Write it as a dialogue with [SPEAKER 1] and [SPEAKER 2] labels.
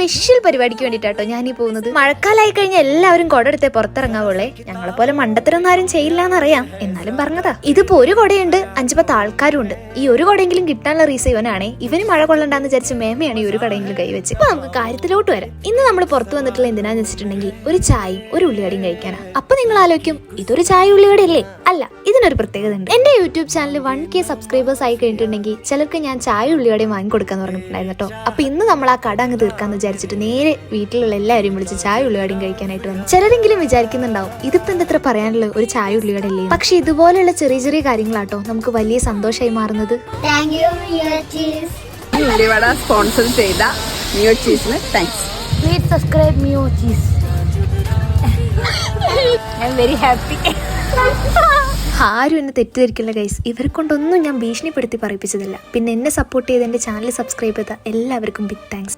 [SPEAKER 1] Special പരിപാടിക്ക് വേണ്ടിട്ടാട്ടോ ഞാൻ ഈ പോകുന്നത്. മഴക്കാലമായി കഴിഞ്ഞാൽ എല്ലാവരും കുടയെടുത്തേ പുറത്തിറങ്ങാവുള്ളേ. ഞങ്ങളെ പോലെ മണ്ടത്തരൊന്നും ആരും ചെയ്യില്ല എന്നറിയാം, എന്നാലും പറഞ്ഞതാ. ഇതിപ്പോ ഒരു കുടയുണ്ട്, 5-10 ആൾക്കാരും ഉണ്ട്. ഈ ഒരു കുടയെങ്കിലും കിട്ടാനുള്ള റീസൺ ഇവനാണേ. ഇവന് മഴ കൊള്ളണ്ടെന്ന് വിചാരിച്ച മേമയാണ് ഈ ഒരു കടയെങ്കിലും കൈവച്ച്. അപ്പൊ നമുക്ക് കാര്യത്തിലോട്ട് വരാം. ഇന്ന് നമ്മൾ പുറത്തു വന്നിട്ടുള്ള എന്തിനാന്ന് വെച്ചിട്ടുണ്ടെങ്കിൽ ഒരു ചായയും ഒരു ഉള്ളിവടയും കഴിക്കാനാ. അപ്പൊ നിങ്ങൾ ആലോചിക്കും, ഇതൊരു ചായ ഉള്ളിവടയല്ലേ? അല്ല, ഇതിനൊരു പ്രത്യേകത ഉണ്ട്. എന്റെ യൂട്യൂബ് ചാനൽ 1K സബ്സ്ക്രൈബേഴ്സ് ആയി കഴിഞ്ഞിട്ടുണ്ടെങ്കിൽ ചിലർക്ക് ഞാൻ ചായ ഉള്ളിവടയും വാങ്ങിക്കൊടുക്കാന്ന് പറഞ്ഞിട്ടുണ്ടായിരുന്നു കേട്ടോ. അപ്പൊ ഇന്ന് നമ്മൾ ആ കട അങ്ങ് തീർക്കാന്ന് വിചാരിച്ചിട്ട് നേരെ വീട്ടിലുള്ള എല്ലാവരും വിളിച്ച് ചായ ഉള്ളിവടയും കഴിക്കാനായിട്ട് വന്നു. ചിലരെങ്കിലും വിചാരിക്കുന്നുണ്ടാവും, ഇതിപ്പോ എന്തത്ര പറയാനുള്ള ഒരു ചായ ഉള്ളിവടയല്ലേ? പക്ഷെ ഇതുപോലെയുള്ള ചെറിയ ചെറിയ കാര്യങ്ങളാട്ടോ നമുക്ക് വലിയ സന്തോഷമായി മാറുന്നത്.
[SPEAKER 2] ഉള്ളിവട സ്പോൺസർ ചെയ്ത മിയോ ചീസിന് thanks.
[SPEAKER 1] Please subscribe Miyo cheese. I am very happy. ആരും എന്നെ തെറ്റിദ്ധരിക്കില്ല ഗൈസ്, ഇവരെ കൊണ്ടൊന്നും ഞാൻ ഭീഷണിപ്പെടുത്തി പറയിപ്പിച്ചതില്ല. പിന്നെ എന്നെ സപ്പോർട്ട് ചെയ്ത് എന്റെ ചാനൽ സബ്സ്ക്രൈബ് ചെയ്ത എല്ലാവർക്കും ബിഗ് താങ്ക്സ്.